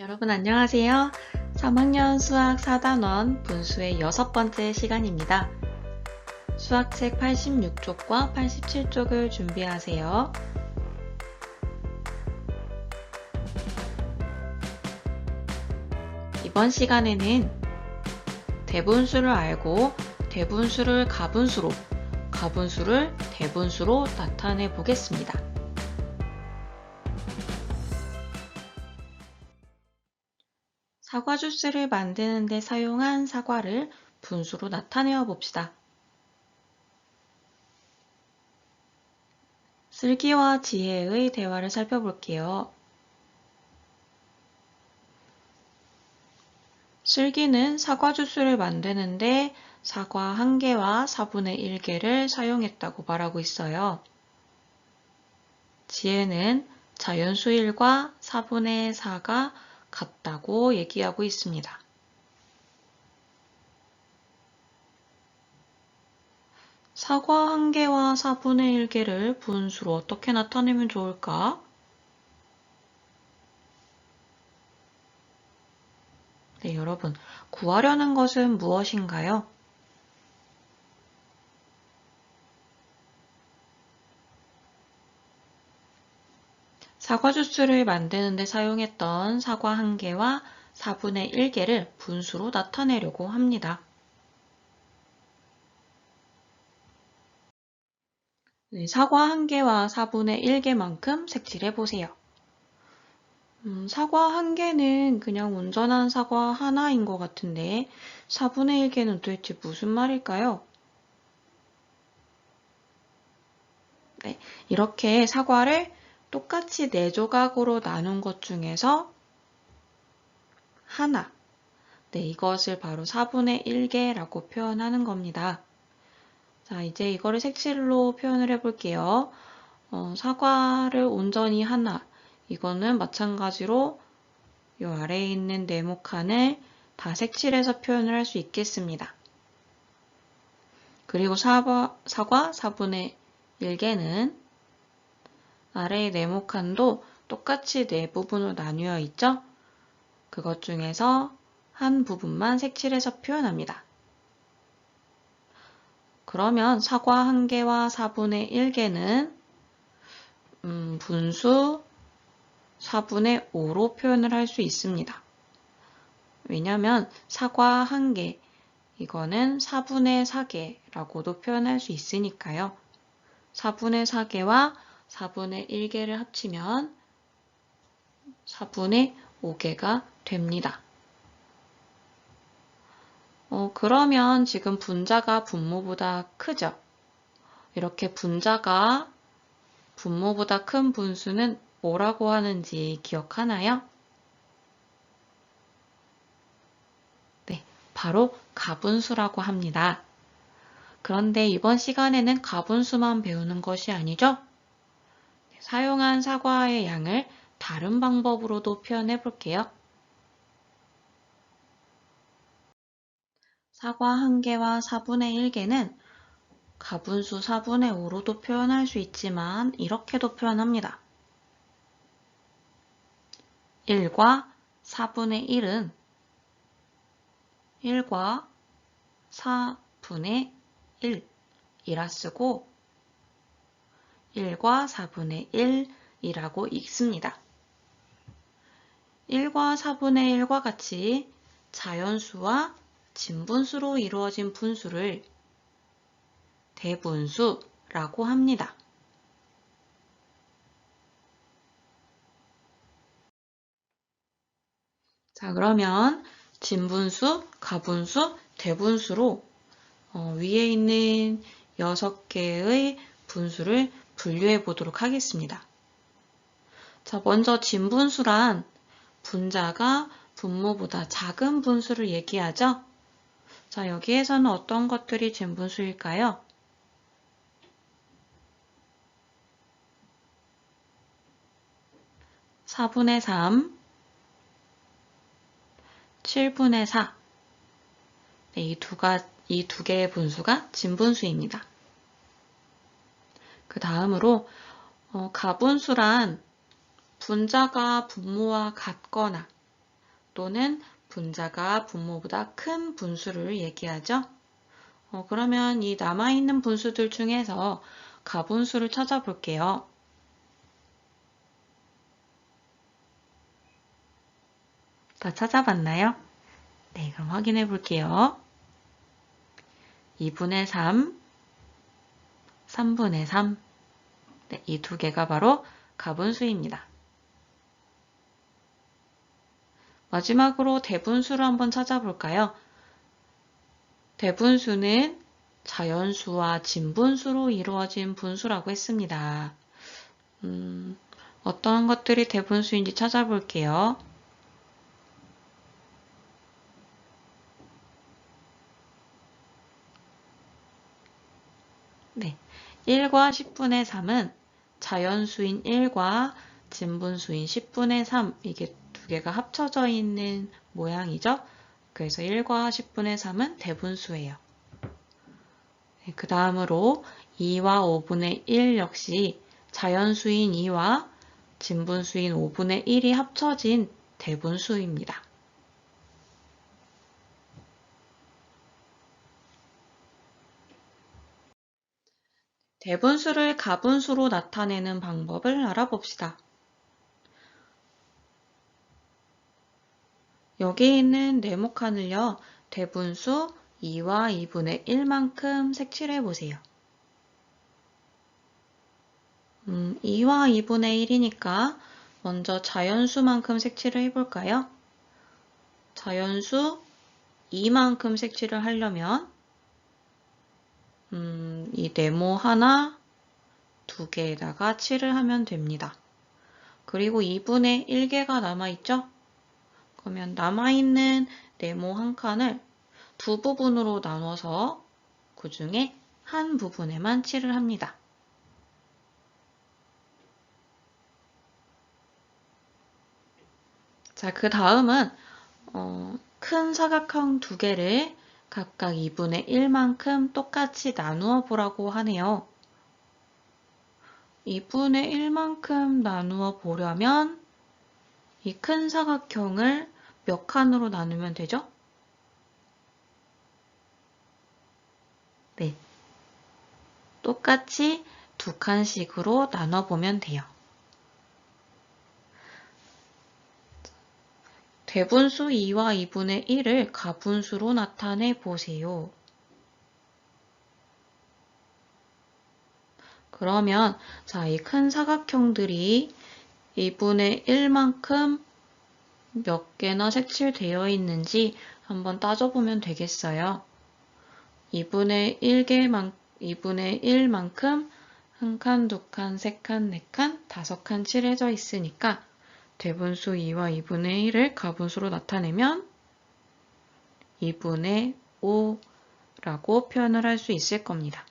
여러분 안녕하세요. 3학년 수학 4단원 분수의 6번째 시간입니다. 수학책 86쪽과 87쪽을 준비하세요. 이번 시간에는 대분수를 알고 대분수를 가분수로, 가분수를 대분수로 나타내 보겠습니다. 사과 주스를 만드는 데 사용한 사과를 분수로 나타내어 봅시다. 슬기와 지혜의 대화를 살펴볼게요. 슬기는 사과 주스를 만드는데 사과 1개와 4분의 1개를 사용했다고 말하고 있어요. 지혜는 자연수 1과 4분의 4가 같다고 얘기하고 있습니다. 사과 1개와 4분의 1개를 분수로 어떻게 나타내면 좋을까? 네, 여러분, 구하려는 것은 무엇인가요? 사과 주스를 만드는 데 사용했던 사과 1개와 4분의 1개를 분수로 나타내려고 합니다. 네, 사과 1개와 4분의 1개만큼 색칠해 보세요. 사과 1개는 그냥 온전한 사과 하나인 것 같은데 4분의 1개는 도대체 무슨 말일까요? 네, 이렇게 사과를 똑같이 4조각으로 나눈 것 중에서 하나, 네, 이것을 바로 4분의 1개라고 표현하는 겁니다. 자, 이제 이거를 색칠로 표현을 해볼게요. 사과를 온전히 하나, 이거는 마찬가지로 이 아래에 있는 네모칸을 다 색칠해서 표현을 할 수 있겠습니다. 그리고 사과 4분의 1개는 아래의 네모칸도 똑같이 4부분으로 나뉘어 있죠? 그것 중에서 한 부분만 색칠해서 표현합니다. 그러면 사과 1개와 4분의 1개는 분수 4분의 5로 표현을 할 수 있습니다. 왜냐하면 사과 1개, 이거는 4분의 4개라고도 표현할 수 있으니까요. 4분의 4개와 4분의 1개를 합치면 4분의 5개가 됩니다. 그러면 지금 분자가 분모보다 크죠? 이렇게 분자가 분모보다 큰 분수는 뭐라고 하는지 기억하나요? 네, 바로 가분수라고 합니다. 그런데 이번 시간에는 가분수만 배우는 것이 아니죠? 사용한 사과의 양을 다른 방법으로도 표현해 볼게요. 사과 1개와 4분의 1개는 가분수 4분의 5로도 표현할 수 있지만 이렇게도 표현합니다. 1과 4분의 1은 1과 4분의 1이라 쓰고 1과 4분의 1이라고 읽습니다. 1과 4분의 1과 같이 자연수와 진분수로 이루어진 분수를 대분수라고 합니다. 자, 그러면 진분수, 가분수, 대분수로 위에 있는 6개의 분수를 분류해 보도록 하겠습니다. 자, 먼저 진분수란 분자가 분모보다 작은 분수를 얘기하죠? 자, 여기에서는 어떤 것들이 진분수일까요? 4분의 3, 7분의 4. 네, 이 두 개의 분수가 진분수입니다. 그 다음으로 가분수란 분자가 분모와 같거나 또는 분자가 분모보다 큰 분수를 얘기하죠. 그러면 이 남아있는 분수들 중에서 가분수를 찾아볼게요. 다 찾아봤나요? 네, 그럼 확인해 볼게요. 2분의 3, 3분의 3. 네, 이 두 개가 바로 가분수입니다. 마지막으로 대분수를 한번 찾아볼까요? 대분수는 자연수와 진분수로 이루어진 분수라고 했습니다. 어떤 것들이 대분수인지 찾아볼게요. 네, 1과 10분의 3은 자연수인 1과 진분수인 10분의 3, 이게 두 개가 합쳐져 있는 모양이죠. 그래서 1과 10분의 3은 대분수예요. 네, 그 다음으로 2와 5분의 1 역시 자연수인 2와 진분수인 5분의 1이 합쳐진 대분수입니다. 대분수를 가분수로 나타내는 방법을 알아봅시다. 여기 있는 네모칸을요, 대분수 2와 2분의 1만큼 색칠해 보세요. 2와 2분의 1이니까 먼저 자연수만큼 색칠을 해볼까요? 자연수 2만큼 색칠을 하려면 이 네모 하나, 두 개에다가 칠을 하면 됩니다. 그리고 2분의 1개가 남아있죠? 그러면 남아있는 네모 한 칸을 두 부분으로 나눠서 그 중에 한 부분에만 칠을 합니다. 자, 그 다음은 큰 사각형 두 개를 각각 2분의 1만큼 똑같이 나누어 보라고 하네요. 2분의 1만큼 나누어 보려면 이 큰 사각형을 몇 칸으로 나누면 되죠? 네, 똑같이 두 칸씩으로 나눠보면 돼요. 대분수 2와 2분의 1을 가분수로 나타내 보세요. 그러면 자, 이 큰 사각형들이 2분의 1만큼 몇 개나 색칠되어 있는지 한번 따져보면 되겠어요. 2분의 1만큼 한 칸, 두 칸, 세 칸, 네 칸, 다섯 칸 칠해져 있으니까 대분수 2와 2분의 1을 가분수로 나타내면 2분의 5라고 표현을 할 수 있을 겁니다.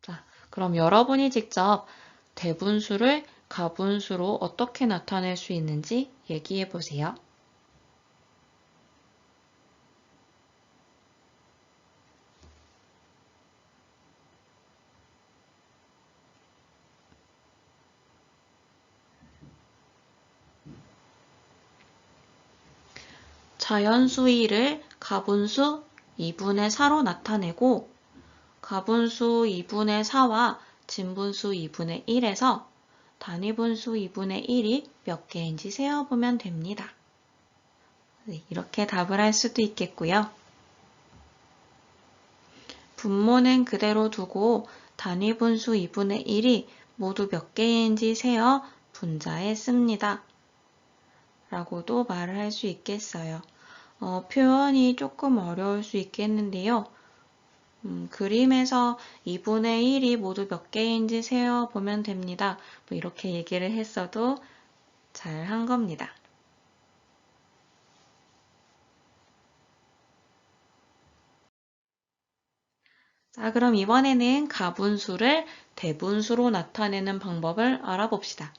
자, 그럼 여러분이 직접 대분수를 가분수로 어떻게 나타낼 수 있는지 얘기해 보세요. 자연수 1을 가분수 2분의 4로 나타내고 가분수 2분의 4와 진분수 2분의 1에서 단위분수 2분의 1이 몇 개인지 세어보면 됩니다. 네, 이렇게 답을 할 수도 있겠고요. 분모는 그대로 두고 단위분수 2분의 1이 모두 몇 개인지 세어 분자에 씁니다. 라고도 말을 할 수 있겠어요. 표현이 조금 어려울 수 있겠는데요. 그림에서 2분의 1이 모두 몇 개인지 세어보면 됩니다. 뭐 이렇게 얘기를 했어도 잘 한 겁니다. 자, 그럼 이번에는 가분수를 대분수로 나타내는 방법을 알아봅시다.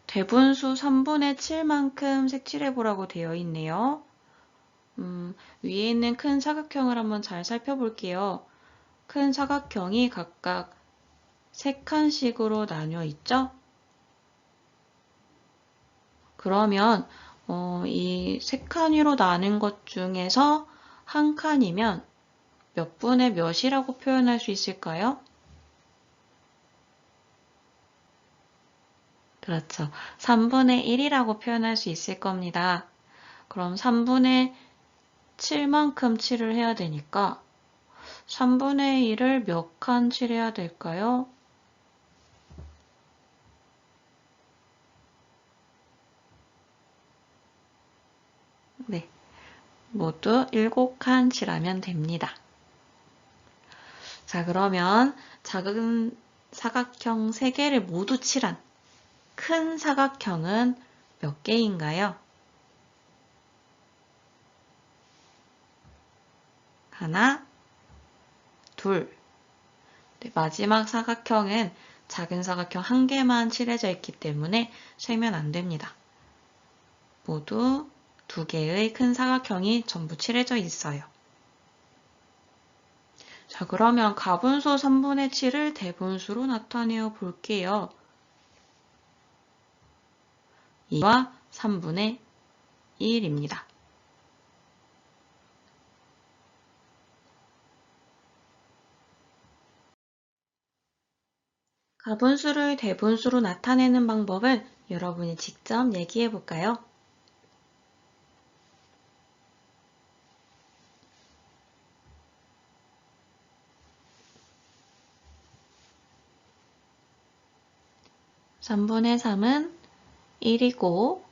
대분수 3분의 7만큼 색칠해보라고 되어 있네요. 위에 있는 큰 사각형을 한번 잘 살펴볼게요. 큰 사각형이 각각 3칸씩으로 나뉘어 있죠? 그러면 이 3칸으로 나눈 것 중에서 한 칸이면 몇 분의 몇이라고 표현할 수 있을까요? 그렇죠. 3분의 1이라고 표현할 수 있을 겁니다. 그럼 3분의 7만큼 칠을 해야 되니까 3분의 1을 몇 칸 칠해야 될까요? 네, 모두 7칸 칠하면 됩니다. 자, 그러면 작은 사각형 3개를 모두 칠한 큰 사각형은 몇 개인가요? 하나, 둘. 네, 마지막 사각형은 작은 사각형 1개만 칠해져 있기 때문에 세면 안 됩니다. 모두 2개의 큰 사각형이 전부 칠해져 있어요. 자, 그러면 가분수 3분의 7을 대분수로 나타내어 볼게요. 2와 3분의 1입니다. 가분수를 대분수로 나타내는 방법을 여러분이 직접 얘기해 볼까요? (3분의 3은 1이고)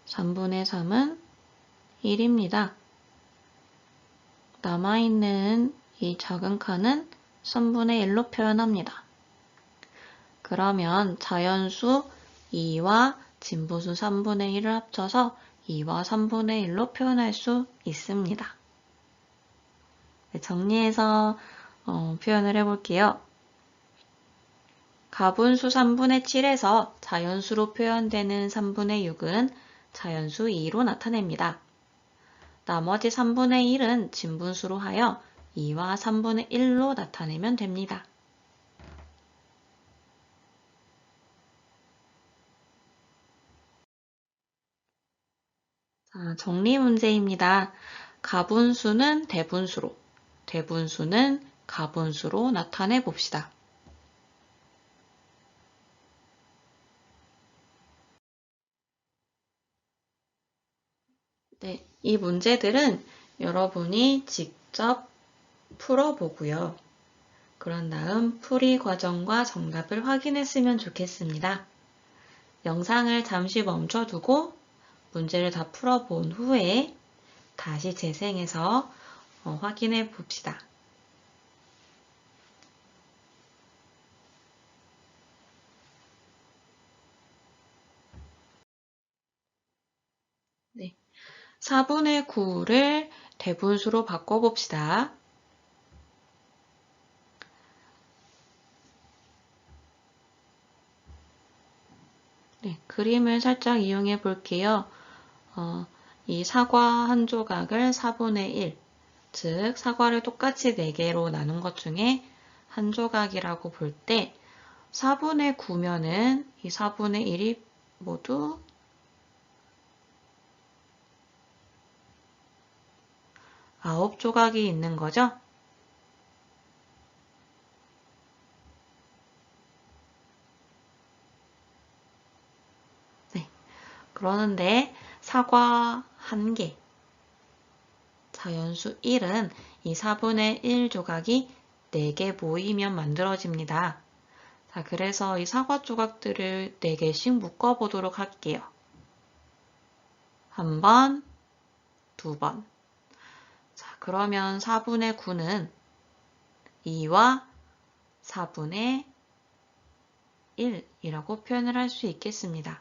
(3분의 3은 1입니다. 남아있는 이 작은 칸은 3분의 1로 표현합니다. 그러면 자연수 2와 진부수 3분의 1을 합쳐서 2와 3분의 1로 표현할 수 있습니다. 네, 정리해서 표현을 해볼게요. 가분수 3분의 7에서 자연수로 표현되는 3분의 6은 자연수 2로 나타냅니다. 나머지 3분의 1은 진분수로 하여 2와 3분의 1로 나타내면 됩니다. 자, 정리 문제입니다. 가분수는 대분수로, 대분수는 가분수로 나타내 봅시다. 네, 이 문제들은 여러분이 직접 풀어보고요. 그런 다음 풀이 과정과 정답을 확인했으면 좋겠습니다. 영상을 잠시 멈춰두고 문제를 다 풀어본 후에 다시 재생해서 확인해 봅시다. 네, 4분의 9를 대분수로 바꿔봅시다. 네, 그림을 살짝 이용해 볼게요. 이 사과 한 조각을 4분의 1, 즉 사과를 똑같이 4개로 나눈 것 중에 한 조각이라고 볼 때 4분의 9면은 이 4분의 1이 모두 9조각이 있는 거죠? 네. 그러는데 사과 1개, 자연수 1은 이 4분의 1 조각이 4개 모이면 만들어집니다. 자, 그래서 이 사과 조각들을 4개씩 묶어보도록 할게요. 한 번, 2번. 자, 그러면 4분의 9는 2와 4분의 1이라고 표현을 할 수 있겠습니다.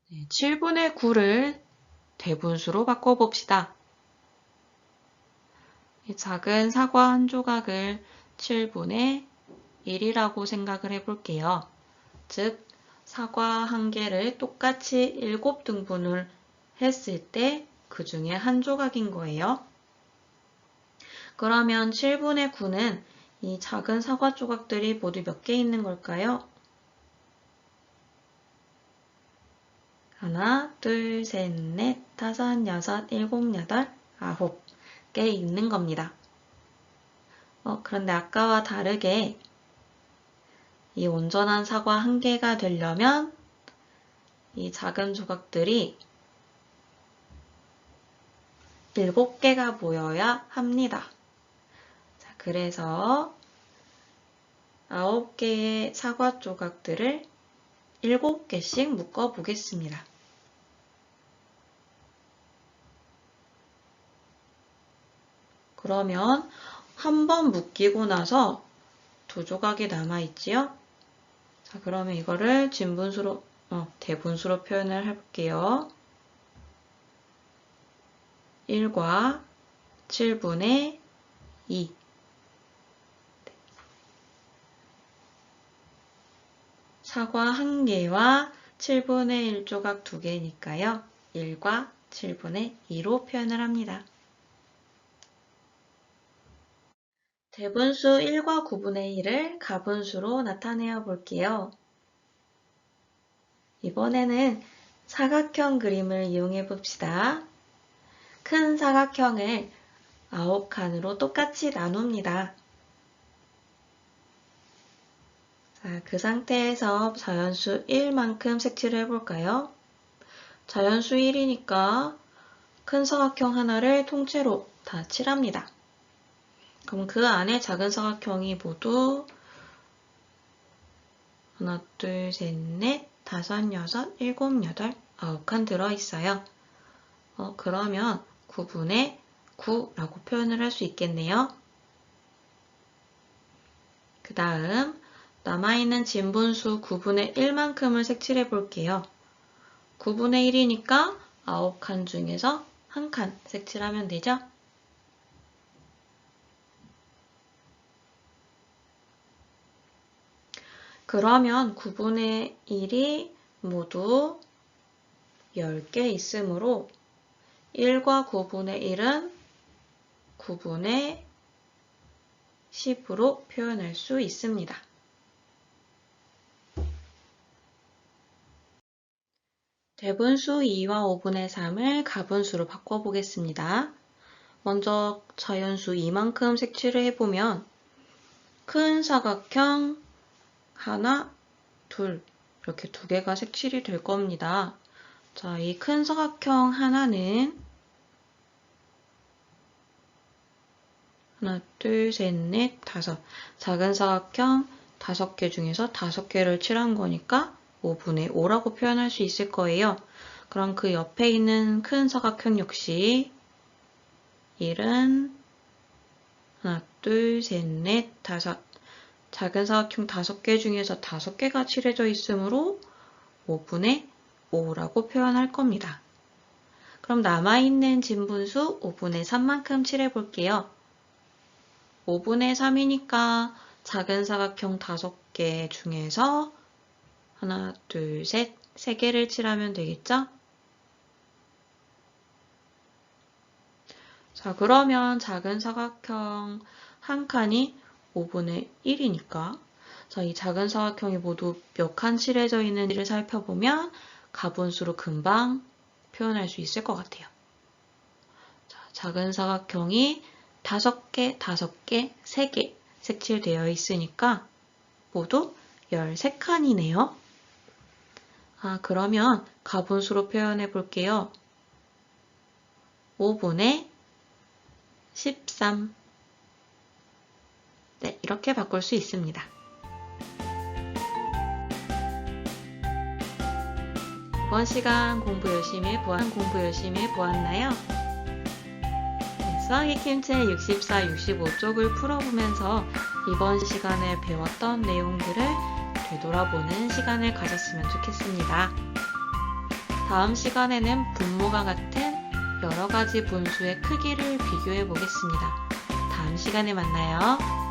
네, 7분의 9를 대분수로 바꿔봅시다. 이 작은 사과 한 조각을 7분의 1이라고 생각을 해볼게요. 즉 사과 1개를 똑같이 7등분을 했을 때 그 중에 한 조각인 거예요. 그러면 7분의 9는 이 작은 사과 조각들이 모두 몇 개 있는 걸까요? 하나, 둘, 셋, 넷, 다섯, 여섯, 일곱, 여덟, 9개 있는 겁니다. 그런데 아까와 다르게 이 온전한 사과 1개가 되려면 이 작은 조각들이 7개가 모여야 합니다. 자, 그래서 9개의 사과 조각들을 7개씩 묶어 보겠습니다. 그러면 한 번 묶이고 나서 2조각이 남아있지요? 자, 그러면 이거를 대분수로 표현을 해볼게요. 1과 7분의 2. 사과 1개와 7분의 1조각 2개니까요. 1과 7분의 2로 표현을 합니다. 대분수 1과 9분의 1을 가분수로 나타내어 볼게요. 이번에는 사각형 그림을 이용해 봅시다. 큰 사각형을 9칸으로 똑같이 나눕니다. 자, 그 상태에서 자연수 1만큼 색칠을 해볼까요? 자연수 1이니까 큰 사각형 하나를 통째로 다 칠합니다. 그럼 그 안에 작은 사각형이 모두 하나, 둘, 셋, 넷, 다섯, 여섯, 일곱, 여덟, 9칸 들어있어요. 그러면 9분의 9라고 표현을 할 수 있겠네요. 그 다음 남아있는 진분수 9분의 1만큼을 색칠해 볼게요. 9분의 1이니까 9칸 중에서 1칸 색칠하면 되죠? 그러면 9분의 1이 모두 10개 있으므로 1과 9분의 1은 9분의 10으로 표현할 수 있습니다. 대분수 2와 5분의 3을 가분수로 바꿔보겠습니다. 먼저 자연수 2만큼 색칠을 해보면 큰 사각형 하나, 둘 이렇게 2개가 색칠이 될 겁니다. 자, 이 큰 사각형 하나는 하나, 둘, 셋, 넷, 다섯. 작은 사각형 5개 중에서 5개를 칠한 거니까 5분의 5라고 표현할 수 있을 거예요. 그럼 그 옆에 있는 큰 사각형 역시 1은 하나, 둘, 셋, 넷, 다섯. 작은 사각형 5개 중에서 5개가 칠해져 있으므로 5분의 5라고 표현할 겁니다. 그럼 남아있는 진분수 5분의 3만큼 칠해볼게요. 5분의 3이니까 작은 사각형 5개 중에서 하나, 둘, 셋, 3개를 칠하면 되겠죠? 자, 그러면 작은 사각형 한 칸이 5분의 1이니까 자, 이 작은 사각형이 모두 몇 칸 칠해져 있는지를 살펴보면 가분수로 금방 표현할 수 있을 것 같아요. 자, 작은 사각형이 5개, 5개, 3개 색칠되어 있으니까 모두 13칸이네요. 그러면 가분수로 표현해 볼게요. 5분의 13. 네, 이렇게 바꿀 수 있습니다. 이번 시간 공부 열심히 해보았나요? 수학의 킴체 64, 65쪽을 풀어보면서 이번 시간에 배웠던 내용들을 되돌아보는 시간을 가졌으면 좋겠습니다. 다음 시간에는 분모가 같은 여러 가지 분수의 크기를 비교해 보겠습니다. 다음 시간에 만나요.